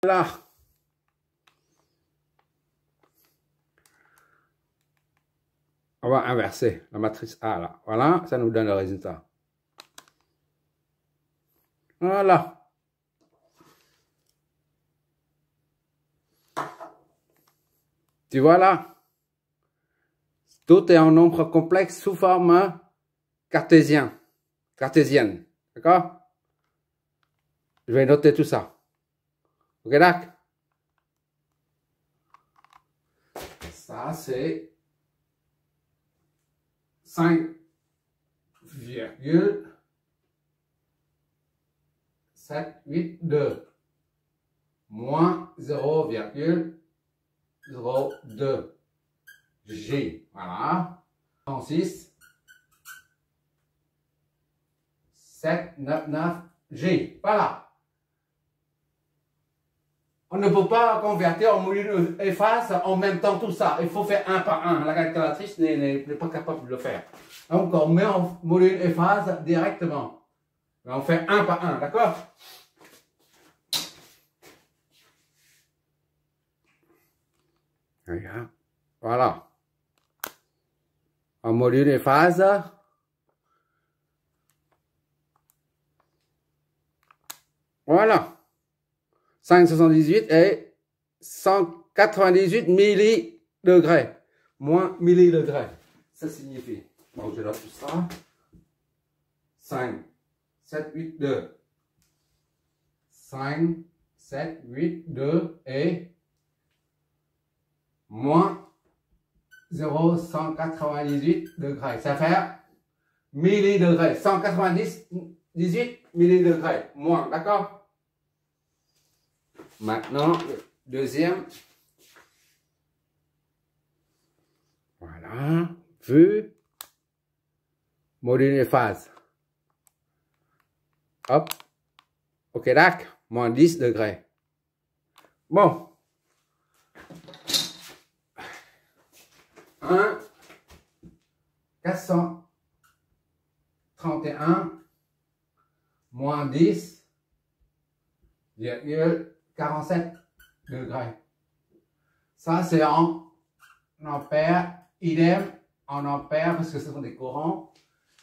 Là. On va inverser la matrice A là. Voilà, ça nous donne le résultat. Voilà. Tu vois là? Tout est en nombre complexe sous forme cartésienne. D'accord? Je vais noter tout ça. Ok, d'accord? Ça, c'est 5,782 moins 0,02 G. Voilà. 36, 799 G. Voilà. On ne peut pas convertir en module et phase en même temps tout ça. Il faut faire un par un. La calculatrice n'est pas capable de le faire. Donc on met en module et phase directement. On fait un par un, d'accord? Regarde. Voilà. En module et phase. Voilà. 578 et 198 millidegrés. Moins millidegrés. Ça signifie. Bon, je note tout ça. 5, 7, 8, 2. 5, 7, 8, 2 et moins 0,198 degrés. Ça fait millidegrés. 198 millidegrés. Moins, d'accord? Maintenant, le deuxième. Voilà. Vue. Module et phase. Hop. Ok, d'accord. Moins 10 degrés. Bon. 1, 431, moins 10, 47 degrés. Ça, c'est en ampères, idem en ampères, parce que ce sont des courants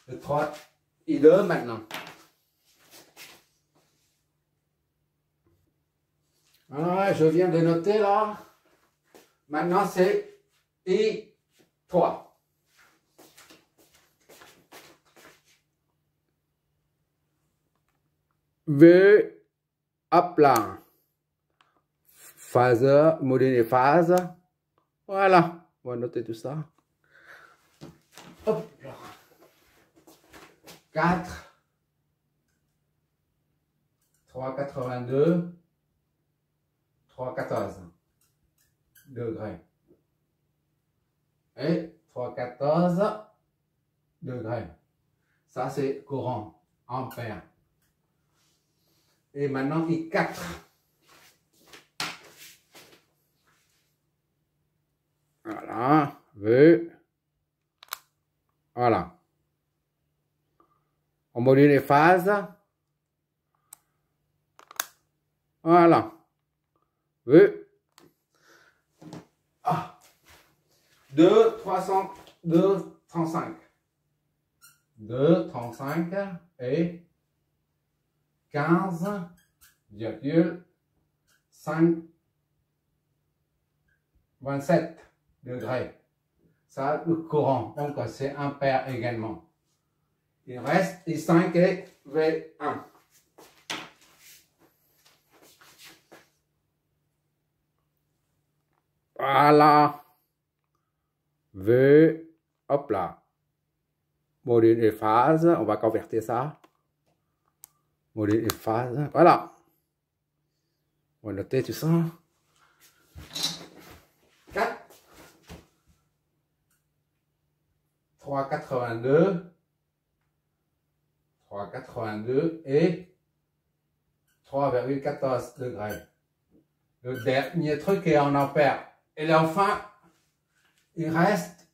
de 3 I2 maintenant. Alors, je viens de noter là. Maintenant, c'est I3. V, hop là. Phaseur, module et phase. Voilà. On va noter tout ça. Hop là. 4, 3,82, 3,14 degrés. Et 3,14 degrés. Ça, c'est courant, ampère. Et maintenant, I4. Voilà, voilà. On module les phases. Voilà. 2, 300, 2, 35. 2, 35 et 15,527 degrés. Ça, le courant. Donc, c'est ampère également. Il reste I5 et V1. Voilà. V, hop là. Module et phase. On va convertir ça. Module et phase. Voilà. On va noter tout ça. 4. 3,82. 3,82 et 3,14 degrés. Le dernier truc est en ampères. Et enfin, il reste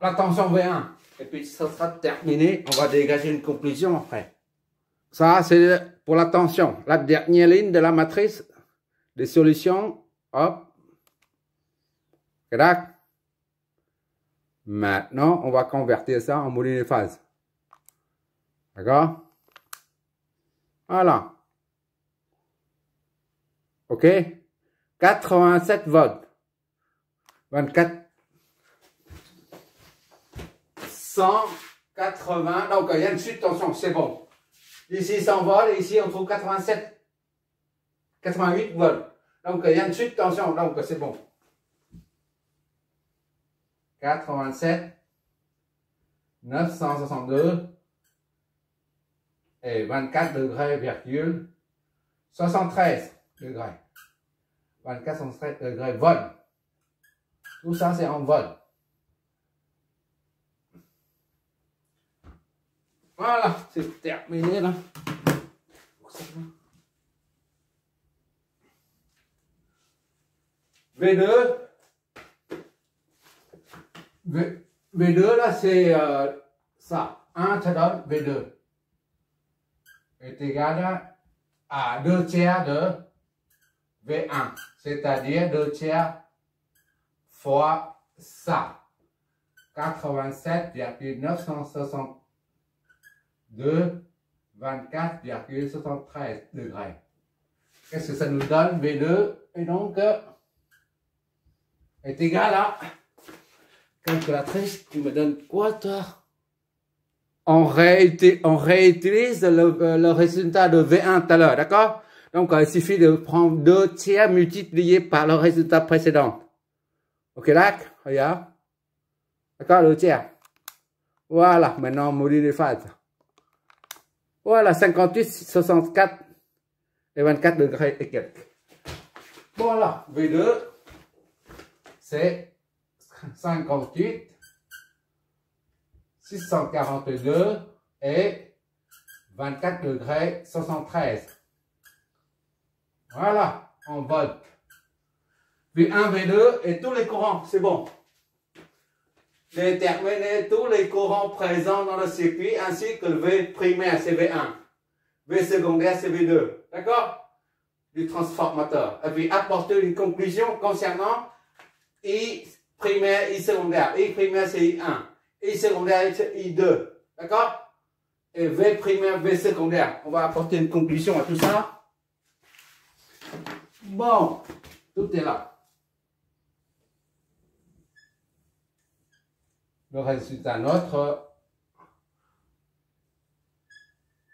la tension V1. Et puis ça sera terminé. On va dégager une conclusion après. Ça, c'est pour la tension. La dernière ligne de la matrice, des solutions. Hop. D'accord. Maintenant, on va convertir ça en modules de phase. D'accord? Voilà. OK? 87 volts. 24. 180. Donc, il y a une chute de tension. C'est bon. Ici, 100 volts. Et ici, on trouve 87. 88 volts. Donc, il y a une chute de tension. Donc, c'est bon. 87. 962. Et 24 degrés, virgule 73 degrés. 24, 73 degrés, vol. Tout ça, c'est en vol. Voilà, c'est terminé là. V2. V2 là, c'est ça. 1 te donne V2. Est égal à 2 tiers de V1, c'est-à-dire 2 tiers fois ça, 87,962, 24,73 degrés. Qu'est-ce que ça nous donne? V2 et donc est égal à, calculatrice, tu me donnes quoi toi? On réutilise le résultat de V1 tout à l'heure, d'accord? Donc, il suffit de prendre 2 tiers multipliés par le résultat précédent. Ok, d'accord? Regarde. D'accord, 2 tiers. Voilà, maintenant, module de phase. Voilà, 58, 64 et 24 degrés et quelques. Voilà, V2, c'est 58. 642 et 24 degrés 73. Voilà, en volts. V1, V2 et tous les courants, c'est bon. Déterminer tous les courants présents dans le circuit ainsi que le V primaire, c'est V1. V secondaire, c'est V2. D'accord? Du transformateur. Et puis apporter une conclusion concernant I primaire, I secondaire. I primaire, c'est I1. I secondaire, c'est I2. D'accord? Et V primaire, V secondaire. On va apporter une conclusion à tout ça. Bon, tout est là. Le résultat notre.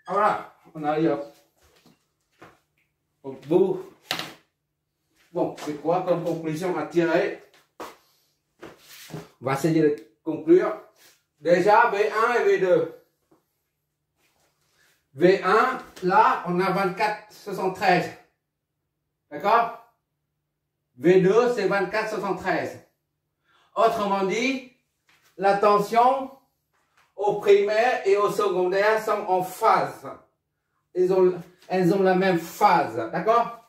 Voilà, on arrive au bout. Bon, c'est quoi comme conclusion à tirer? On va essayer de conclure. Déjà, V1 et V2. V1, là, on a 24,73. D'accord? V2, c'est 24,73. Autrement dit, la tension au primaire et au secondaire sont en phase. Elles ont la même phase. D'accord?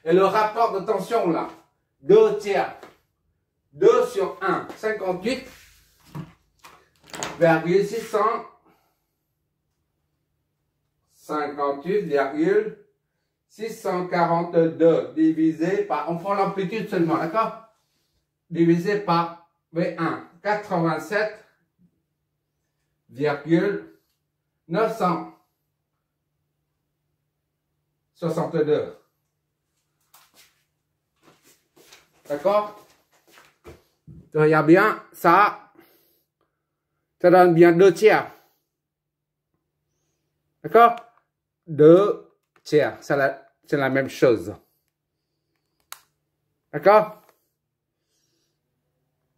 Et le rapport de tension, là, 2 tiers. 2 sur 1, 58,642 divisé par, on prend l'amplitude seulement, d'accord? Divisé par V1, 87,962. D'accord? Regarde bien, ça donne bien 2 tiers. D'accord? 2 tiers, c'est la même chose. D'accord?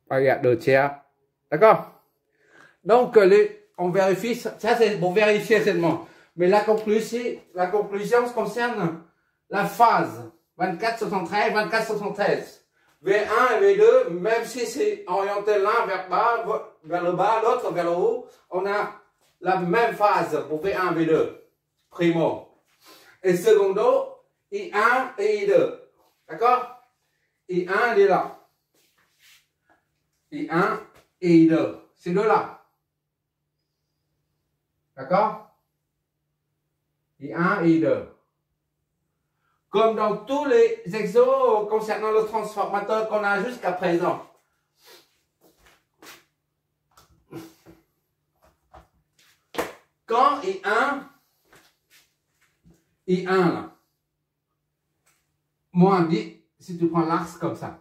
Regarde, 2 tiers. D'accord? Donc, on vérifie, ça c'est pour vérifier seulement. Mais la conclusion concerne la phase 24,73, 24,73. V1 et V2, même si c'est orienté l'un vers le bas, l'autre vers le haut, on a la même phase pour V1 et V2, primo. Et secondo, I1 et I2. D'accord? I1, il est là. I1 et I2. Ces deux-là. D'accord? I1 et I2. comme dans tous les exos concernant le transformateur qu'on a jusqu'à présent. Quand I1 là, moins 10, si tu prends l'axe comme ça.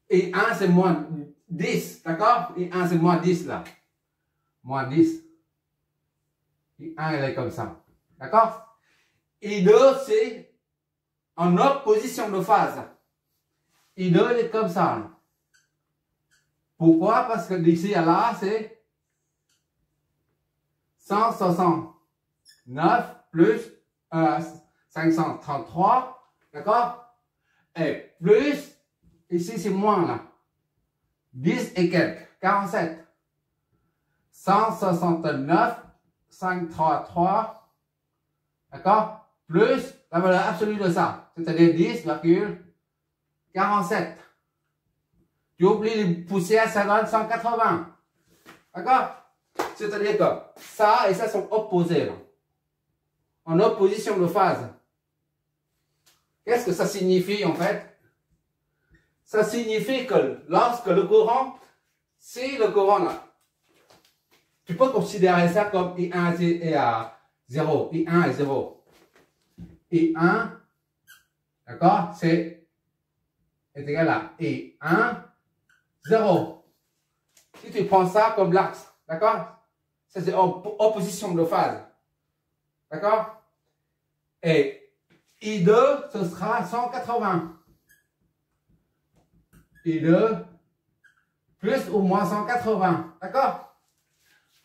I1 c'est moins 10, d'accord? I1 c'est moins 10 là. Moins 10. I1 elle est comme ça. D'accord? I2 c'est en opposition de phase. I2 elle est comme ça. Là. Pourquoi? Parce que d'ici à là c'est 169 plus 533. D'accord? Et plus, ici c'est moins là. 10 et quelques. 47. 169, 533. D'accord? Plus la valeur absolue de ça. C'est-à-dire 10,47. Tu oublies les poussières, ça donne 180. D'accord? C'est-à-dire que ça et ça sont opposés. Là. En opposition de phase. Qu'est-ce que ça signifie en fait? Ça signifie que lorsque le courant, si le courant là, tu peux considérer ça comme I1 est à 0. I1 est 0. I1, d'accord, est égal à I1, 0. Si tu prends ça comme l'axe, d'accord, ça c'est opposition de phase. D'accord? Et I2, ce sera 180. I2 plus ou moins 180. D'accord?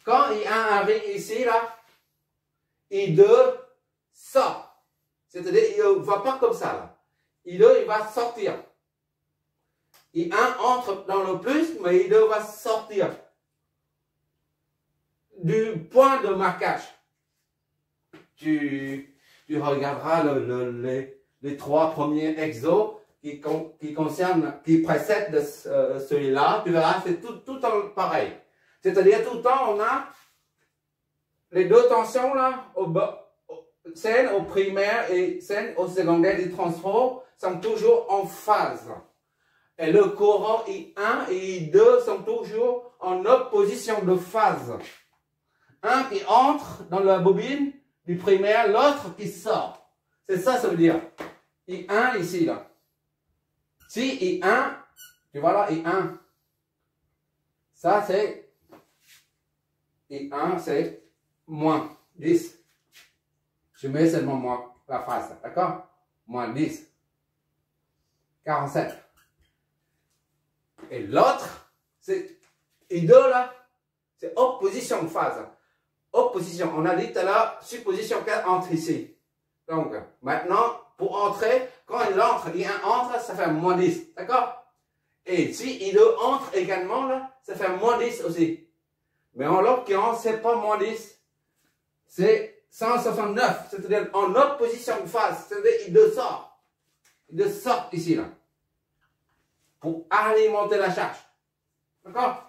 Quand I1 arrive ici, là, I2 sort. C'est-à-dire, il ne va pas comme ça, là. I2, il va sortir. I1 entre dans le plus, mais I2 va sortir du point de marquage. Tu regarderas les trois premiers exos qui précèdent celui-là. Tu verras, c'est tout le temps pareil. C'est-à-dire, tout le temps, on a les deux tensions là, scène au primaire et scène au secondaire du transport sont toujours en phase. Et le courant I1 et I2 sont toujours en opposition de phase. Un qui entre dans la bobine du primaire, l'autre qui sort. C'est ça, ça veut dire. I1 ici, là. Si I1, tu vois là, I1. Ça, c'est I1, c'est moins 10. Je mets seulement moins la phase, d'accord? Moins 10. 47. Et l'autre, c'est I2 là, c'est opposition de phase. Opposition, on a dit tout à l'heure, supposition qu'elle entre ici. Donc, maintenant, pour entrer, quand il entre, I1 entre, ça fait moins 10, d'accord? Et si I2 entre également, là, ça fait moins 10 aussi. Mais en l'occurrence, c'est pas moins 10, c'est 169, c'est-à-dire en opposition de phase, c'est-à-dire I2 sort. I2 sort ici, là, pour alimenter la charge. D'accord?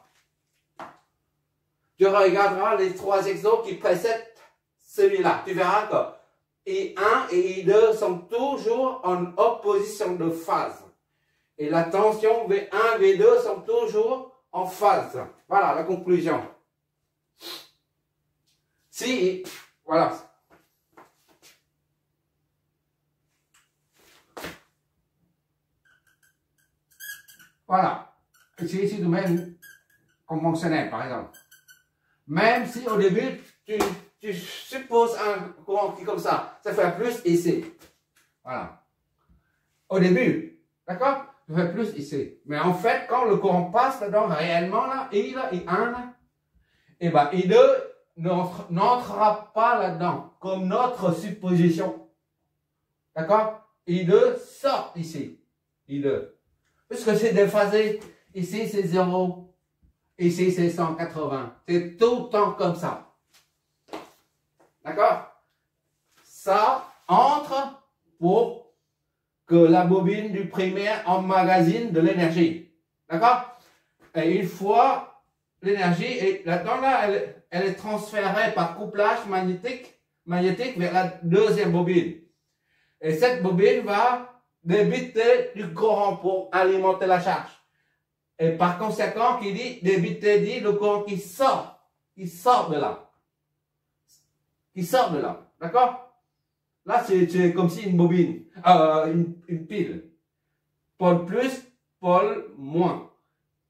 Tu regarderas les trois exos qui précèdent celui-là. Tu verras que I1 et I2 sont toujours en opposition de phase. Et la tension V1, V2 sont toujours en phase. Voilà la conclusion. Si, voilà. Voilà. Ici, tu mets conventionnel, par exemple. Même si au début, tu supposes un courant qui est comme ça fait plus ici. Voilà. Au début, d'accord? Ça fait plus ici. Mais en fait, quand le courant passe là-dedans, réellement, là, I, là, I1, là, et ben, I2 n'entrera pas là-dedans, comme notre supposition. D'accord? I2 sort ici. I2. Puisque c'est déphasé. Ici, c'est 0. Ici, c'est 180. C'est tout le temps comme ça. D'accord? Ça entre pour que la bobine du primaire emmagasine de l'énergie. D'accord? Et une fois l'énergie est là-dedans, là, elle est transférée par couplage magnétique magnétique vers la deuxième bobine. Et cette bobine va débiter du courant pour alimenter la charge. Et par conséquent, qui dit débiter dit le courant qui sort de là. Qui sort de là. D'accord? Là, c'est comme si une bobine, une pile. Pôle plus, pôle moins.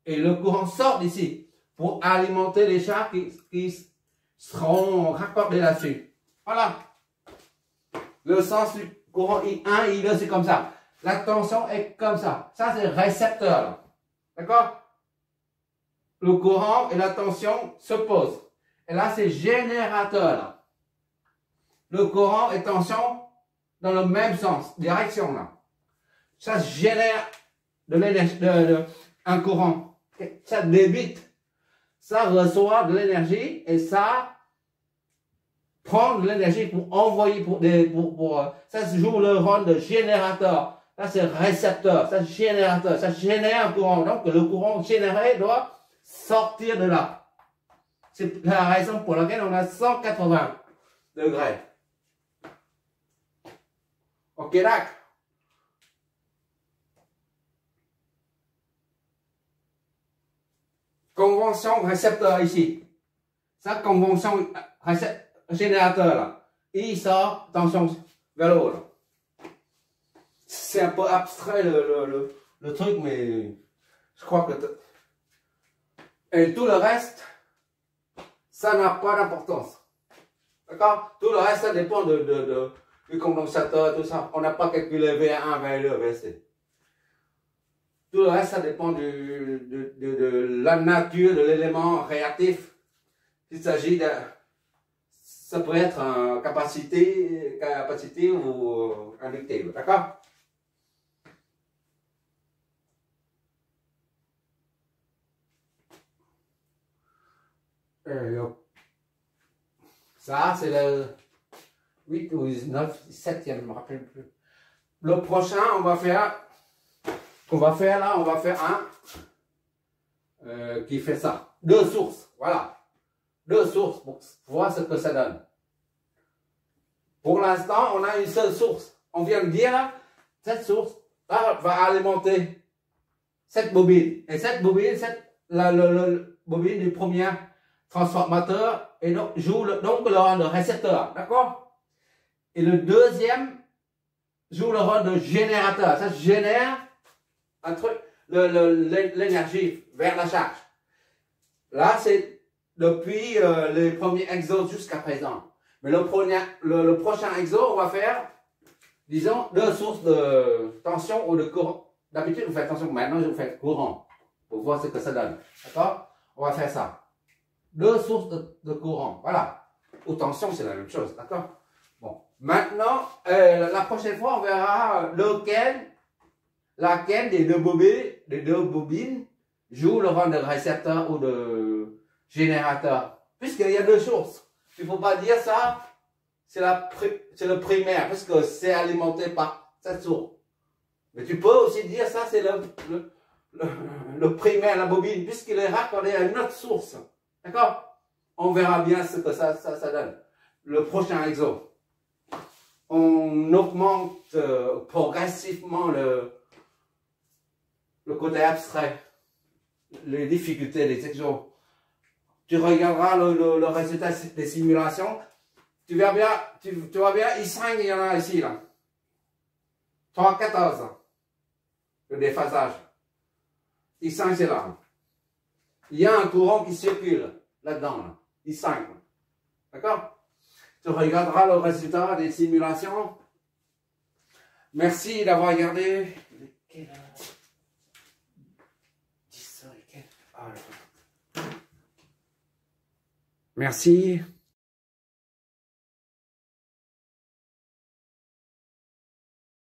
Et le courant sort d'ici pour alimenter les charges qui seront raccordées là-dessus. Voilà. Le sens du courant I1, I2, c'est comme ça. La tension est comme ça. Ça, c'est récepteur. D'accord? Le courant et la tension s'opposent. Et là, c'est générateur. Le courant et tension dans le même sens, direction là. Ça génère de l'énergie, un courant. Ça débite. Ça reçoit de l'énergie et ça prend de l'énergie pour envoyer ça joue le rôle de générateur. Ça c'est récepteur, ça générateur, ça génère un courant. Donc le courant généré doit sortir de là. C'est la raison pour laquelle on a 180 degrés. Ok, d'accord. Convention récepteur ici. Ça, convention générateur là. Il sort, tension vers le haut là. C'est un peu abstrait le truc, mais je crois que... Et tout le reste, ça n'a pas d'importance. D'accord? Tout le reste, ça dépend du condensateur, tout ça. On n'a pas calculé V1, V2, VC. Tout le reste, ça dépend de la nature de l'élément réactif. Il s'agit de... Ça peut être en capacité ou inductive. D'accord? Ça, c'est le 8 ou 9, 7e, je ne me rappelle plus. Le prochain, on va faire un qui fait ça. Deux sources, voilà. Deux sources pour voir ce que ça donne. Pour l'instant, on a une seule source. On vient de dire, cette source va alimenter cette bobine. Et cette bobine, la bobine du premier transformateur et donc, joue donc le rôle de récepteur. D'accord? Et le deuxième joue le rôle de générateur. Ça génère un truc, l'énergie vers la charge. Là, c'est depuis les premiers exos jusqu'à présent. Mais le prochain exo, on va faire, disons, deux sources de tension ou de courant. D'habitude, vous faites tension, maintenant, vous faites courant pour voir ce que ça donne. D'accord? On va faire ça. Deux sources de courant. Voilà. Ou tension, c'est la même chose. D'accord? Bon. Maintenant, la prochaine fois, on verra laquelle des deux bobines joue le rôle de récepteur ou de générateur. Puisqu'il y a deux sources. Il ne faut pas dire ça, c'est le primaire, parce que c'est alimenté par cette source. Mais tu peux aussi dire ça, c'est le primaire, la bobine, puisqu'il est raccordé à une autre source. D'accord? On verra bien ce que ça donne. Le prochain exo. On augmente progressivement le côté abstrait, les difficultés des exos. Tu regarderas le résultat des simulations. Tu vois bien, I5, il y en a ici, là. 3,14. Le déphasage. I5, c'est là. Il y a un courant qui circule là-dedans, là. I5. D'accord? Tu regarderas le résultat des simulations. Merci d'avoir regardé. Merci.